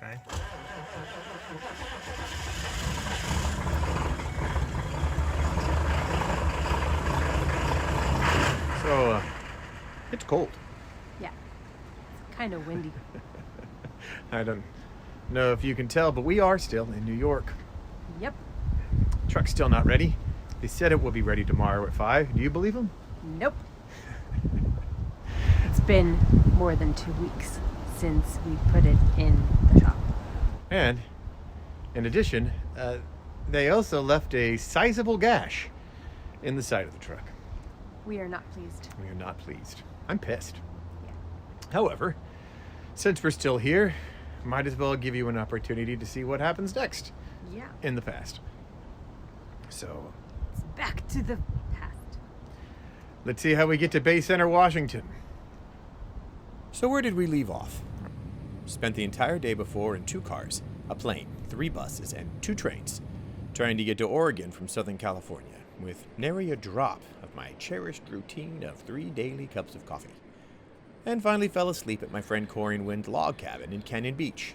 Okay. So, it's cold. Yeah. It's kind of windy. I don't know if you can tell, but we are still in New York. Yep. Truck's still not ready. They said it will be ready tomorrow at 5. Do you believe them? Nope. It's been more than 2 weeks since we put it in the shop. And, in addition, they also left a sizable gash in the side of the truck. We are not pleased. We are not pleased. I'm pissed. Yeah. However, since we're still here, might as well give you an opportunity to see what happens next Yeah. in the past. So, It's back to the past. let's see how we get to Bay Center, Washington. So where did we leave off? Spent the entire day before in 2 cars, a plane, 3 buses, and 2 trains, trying to get to Oregon from Southern California, with nary a drop of my cherished routine of 3 daily cups of coffee. And finally fell asleep at my friend Corey and Wynn's log cabin in Canyon Beach.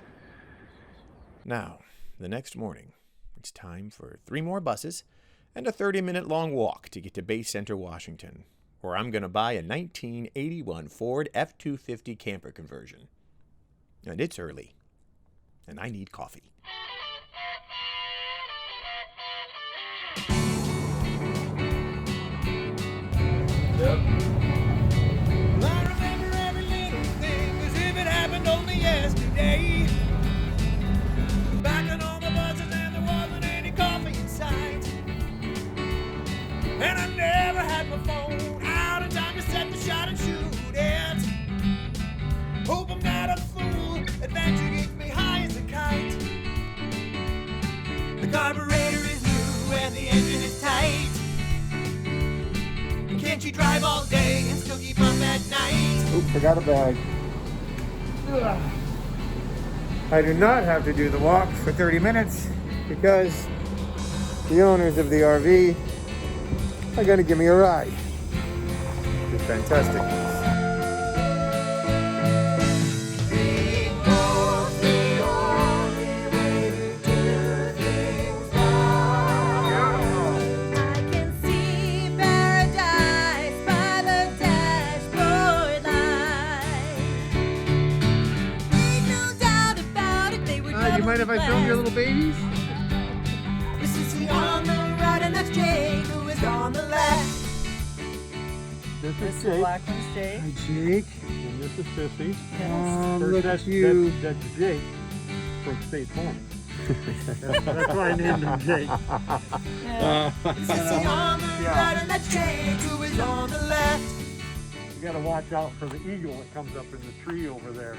Now, the next morning, it's time for 3 more buses and a 30-minute long walk to get to Bay Center, Washington, where I'm going to buy a 1981 Ford F-250 camper conversion. And it's early, and I need coffee. Yep. I remember every little thing as if it happened only yesterday. Back on all the buses and there wasn't any coffee in sight. And I never had my phone out in time to set the shot and shoot it. Hope I'm not a fool, adventure gets me high as a kite. The carburetor is new and the engine is tight. Can't you drive all day and still keep up at night? Oops, forgot a bag. Ugh. I do not have to do the walk for 30 minutes because the owners of the RV are going to give me a ride. It's fantastic. Mind if I film your little babies? This is he on the right and that's Jake who is on the left. This is The Jake. black one's Jake. Hi, Jake. And this is Sissy. Look at you. That's Jake from State Farm. That's why I named him Jake. This is he on the right and that's Jake who is on the left. You gotta watch out for the eagle that comes up in the tree over there.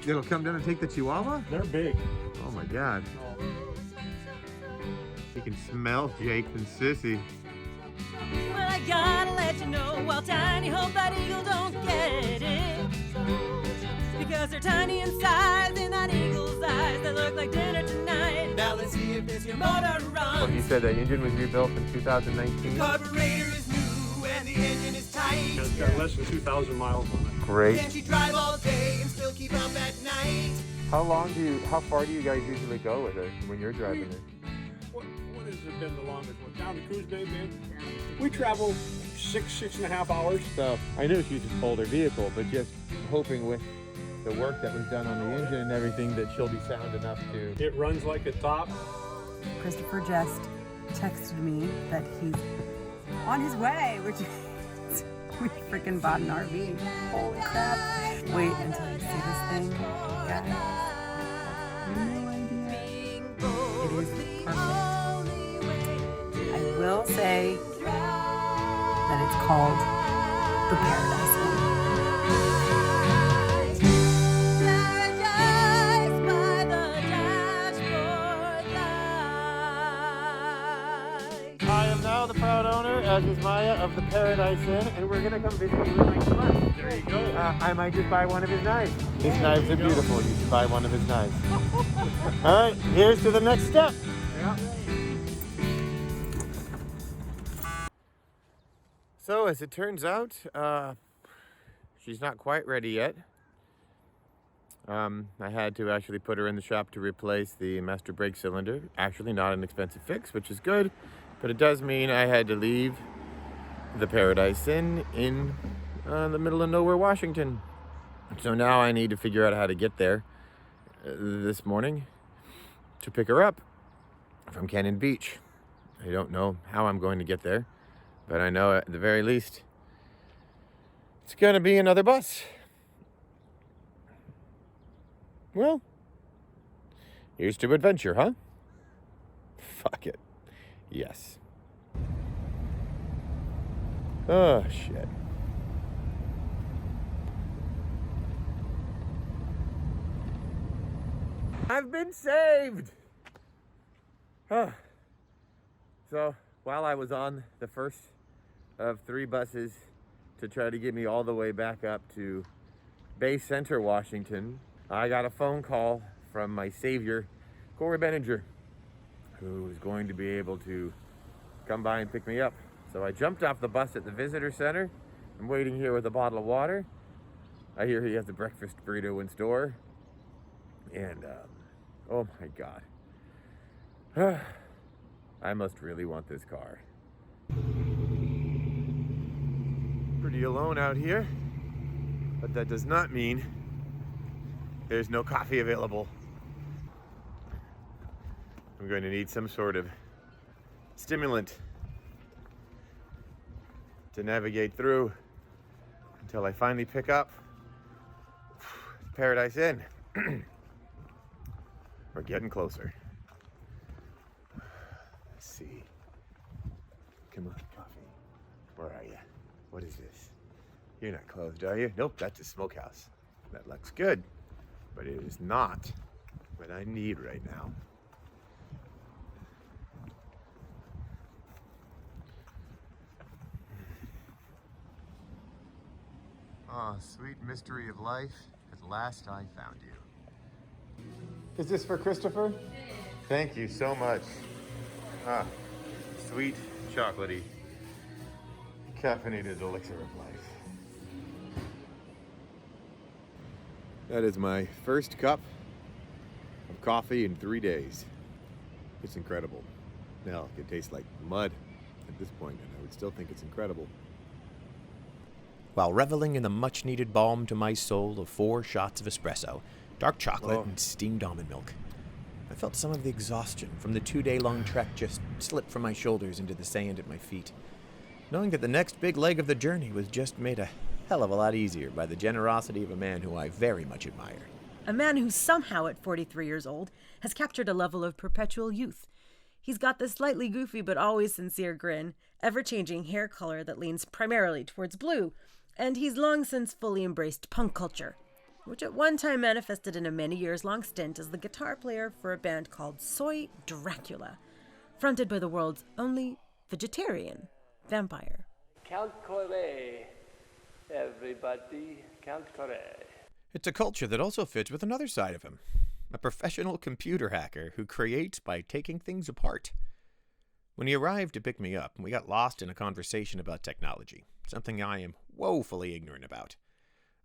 It'll come down and take the Chihuahua? They're big. Oh my God. You can smell Jake and Sissy. Well, I gotta let you know, while tiny, hope that eagle don't get it. Because they're tiny in size, in that eagle's eyes, they look like dinner tonight. Now let's see if this your motor runs. You said the engine was rebuilt in 2019? Carburetor is new and the engine is tight. It's got less than 2,000 miles on it. Great. Can't you drive all day and still keep up at night? How far do you guys usually go with it when you're driving it? What has it been the longest one? Down to Coos Bay, man? We travel 6.5 hours. So, I know she's an older vehicle, but just hoping with the work that was done on the engine and everything that she'll be sound enough to... It runs like a top. Christopher just texted me that he's on his way, which we freaking bought an RV. Holy crap. Wait until you see this thing, guys. No idea. It is perfect. I will say that it's called the Paradise Inn. Paradise by the dashboard light. I am now the proud owner, as is Maya, of the Paradise Inn, and we're going to come visit you in next month. There you go. I might just buy one of his knives. His knives are beautiful. You should buy one of his knives. All right, here's to the next step. Yeah. So, as it turns out, she's not quite ready yet. I had to actually put her in the shop to replace the master brake cylinder. Actually not an expensive fix, which is good, but it does mean I had to leave the Paradise Inn in the middle of nowhere, Washington. So now I need to figure out how to get there this morning to pick her up from Cannon Beach. I don't know how I'm going to get there, but I know at the very least it's going to be another bus. Well, here's to adventure, huh? Fuck it. Yes. Oh, shit. I've been saved! Huh. So, while I was on the first of 3 buses to try to get me all the way back up to Bay Center, Washington, I got a phone call from my savior, Corey Benninger, who was going to be able to come by and pick me up. So I jumped off the bus at the visitor center. I'm waiting here with a bottle of water. I hear he has a breakfast burrito in store. And, oh my God. I must really want this car. Pretty alone out here, but that does not mean there's no coffee available. I'm going to need some sort of stimulant to navigate through until I finally pick up Paradise Inn. We're getting closer. Let's see. Come on, coffee. Where are you? What is this? You're not closed, are you? Nope, that's a smokehouse. That looks good, but it is not what I need right now. Ah, sweet mystery of life. At last I found you. Is this for Christopher? Thank you so much. Ah, sweet, chocolatey, caffeinated elixir of life. That is my first cup of coffee in 3 days. It's incredible. Now, it tastes like mud at this point, and I would still think it's incredible. While reveling in the much-needed balm to my soul of 4 shots of espresso, dark chocolate, and steamed almond milk, I felt some of the exhaustion from the 2-day-long trek just slip from my shoulders into the sand at my feet, knowing that the next big leg of the journey was just made a hell of a lot easier by the generosity of a man who I very much admire. A man who somehow, at 43 years old, has captured a level of perpetual youth. He's got the slightly goofy but always sincere grin, ever-changing hair color that leans primarily towards blue, and he's long since fully embraced punk culture, which at one time manifested in a many years long stint as the guitar player for a band called Soy Dracula, fronted by the world's only vegetarian vampire. Count Corée, everybody, Count Corée. It's a culture that also fits with another side of him, a professional computer hacker who creates by taking things apart. When he arrived to pick me up, we got lost in a conversation about technology, something I am woefully ignorant about,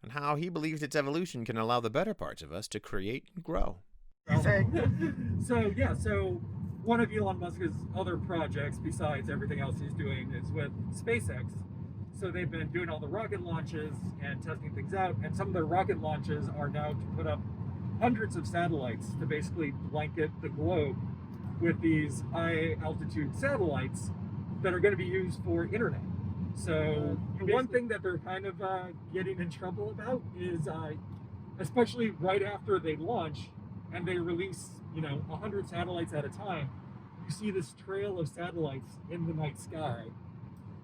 and how he believes its evolution can allow the better parts of us to create and grow. So one of Elon Musk's other projects, besides everything else he's doing, is with SpaceX. So they've been doing all the rocket launches and testing things out, and some of their rocket launches are now to put up hundreds of satellites to basically blanket the globe with these high-altitude satellites that are going to be used for internet. So the one thing that they're kind of getting in trouble about is, especially right after they launch and they release, 100 satellites at a time, you see this trail of satellites in the night sky,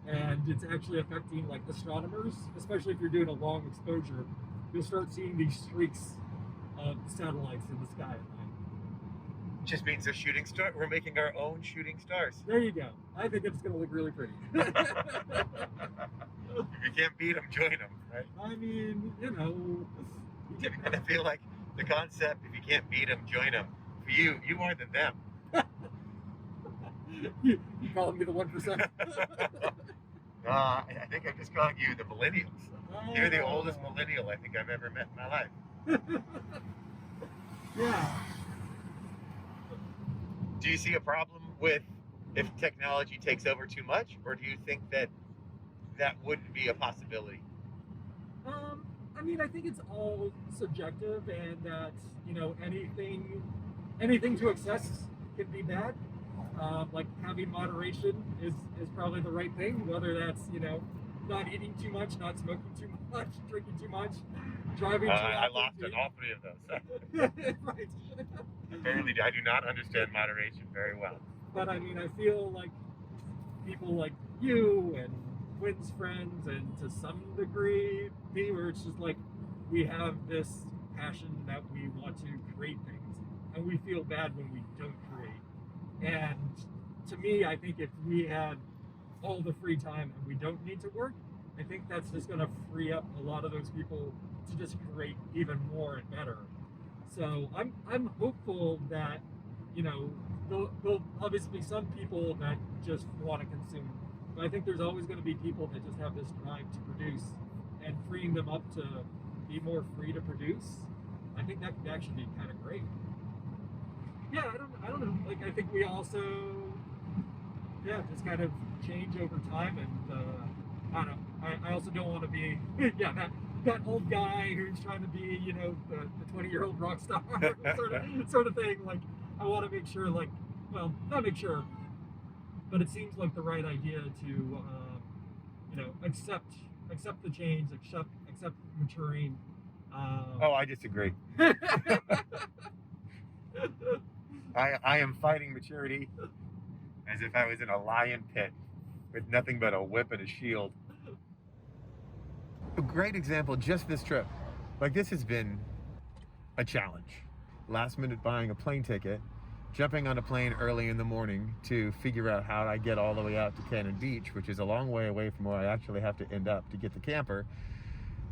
and it's actually affecting like astronomers, especially if you're doing a long exposure. You'll start seeing these streaks of satellites in the sky at night. Just means they're shooting stars. We're making our own shooting stars. There you go. I think it's going to look really pretty. If you can't beat them, join them, right? I mean, I feel like the concept, if you can't beat them, join them. For you more than them. You calling me the 1%? I think I'm just calling you the millennials. You're the oldest millennial I think I've ever met in my life. Yeah. Do you see a problem with if technology takes over too much, or do you think that that wouldn't be a possibility? I mean, I think it's all subjective, and that, you know, anything to excess can be bad. Like having moderation is probably the right thing, whether that's, you know, not eating too much, not smoking too much, drinking too much, driving too I often. lost an all three of those. Right. Apparently, I do not understand moderation very well. But I mean, I feel like people like you and Quinn's friends, and to some degree me, where it's just like we have this passion that we want to create things, and we feel bad when we don't create. And to me, I think if we had all the free time and we don't need to work, I think that's just going to free up a lot of those people to just create even more and better. So I'm hopeful that, you know, there'll obviously be some people that just want to consume, but I think there's always going to be people that just have this drive to produce, and freeing them up to be more free to produce, I think that could actually be kind of great. Yeah, I don't know. Like, I think we also, just kind of change over time, and I don't know. I also don't want to be, that old guy who's trying to be, you know, the 20-year-old rock star sort of thing. Like, I want to make sure, like, well, not make sure, but it seems like the right idea to, you know, accept the change, accept maturing. I disagree. I am fighting maturity as if I was in a lion pit with nothing but a whip and a shield. A great example, just this trip. Like, this has been a challenge. Last minute buying a plane ticket, jumping on a plane early in the morning to figure out how I get all the way out to Cannon Beach, which is a long way away from where I actually have to end up to get the camper.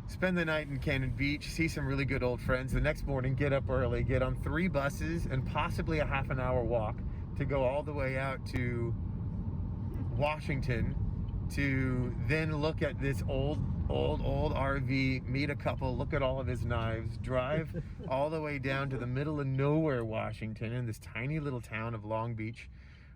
Spend the night in Cannon Beach, see some really good old friends. The next morning, get up early, get on 3 buses and possibly a half an hour walk to go all the way out to Washington, to then look at this old RV, meet a couple, look at all of his knives, drive all the way down to the middle of nowhere, Washington, in this tiny little town of Long Beach,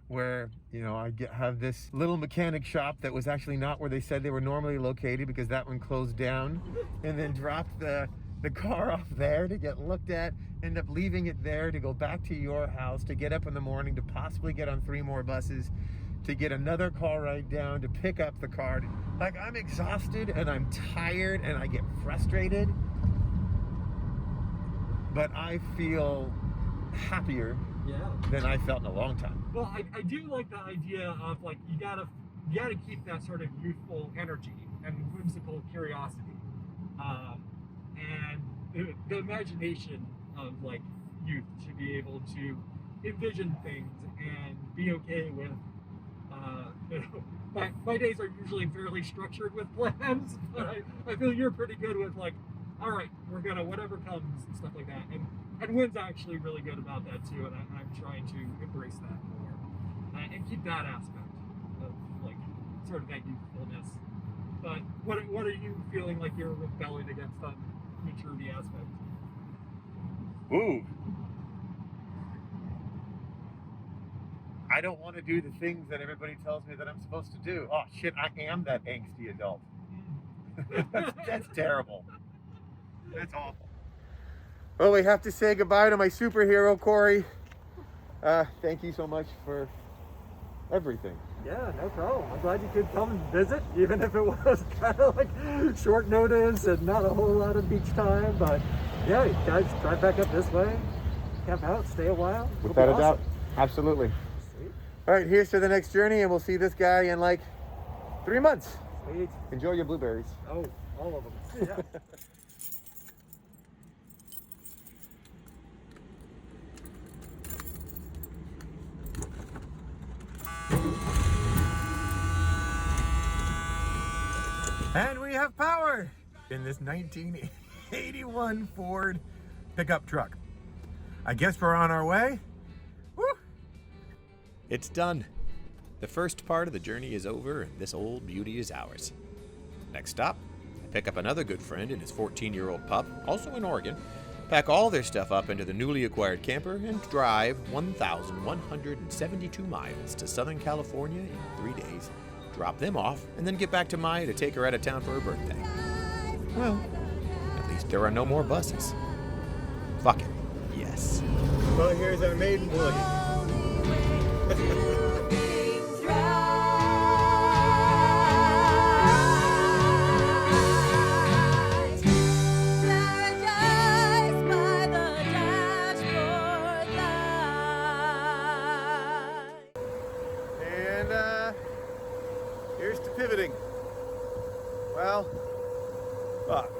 where, you know, I have this little mechanic shop that was actually not where they said they were normally located, because that one closed down, and then dropped the car off there to get looked at, end up leaving it there to go back to your house, to get up in the morning, to possibly get on 3 more buses, to get another car ride down, to pick up the car. Like, I'm exhausted and I'm tired and I get frustrated, but I feel happier than I felt in a long time. Well, I do like the idea of, like, you gotta keep that sort of youthful energy and whimsical curiosity, and the imagination of, like, youth to be able to envision things and be okay with, you know, my days are usually fairly structured with plans, but I feel you're pretty good with, like, all right, we're gonna whatever comes and stuff like that. And Wynn's actually really good about that too, and I'm trying to embrace that more and keep that aspect of, like, sort of that youthfulness. But what are you feeling like you're rebelling against that maturity aspect? Ooh. I don't want to do the things that everybody tells me that I'm supposed to do. Oh shit, I am that angsty adult. That's terrible. That's awful. Well, we have to say goodbye to my superhero, Corey. Thank you so much for everything. Yeah, no problem. I'm glad you could come and visit, even if it was kind of like short notice and not a whole lot of beach time. But yeah, you guys drive back up this way, camp out, stay a while. Without a doubt. Absolutely. Sweet. All right, here's to the next journey, and we'll see this guy in like 3 months. Sweet. Enjoy your blueberries. Oh, all of them. Yeah. And we have power in this 1981 Ford pickup truck. I guess we're on our way. Woo! It's done. The first part of the journey is over, and this old beauty is ours. Next stop, I pick up another good friend and his 14-year-old pup, also in Oregon, pack all their stuff up into the newly acquired camper, and drive 1,172 miles to Southern California in 3 days, drop them off, and then get back to Maya to take her out of town for her birthday. Well, at least there are no more buses. Fuck it, yes. Well, here's our maiden voyage. And here's to pivoting. Well, fuck.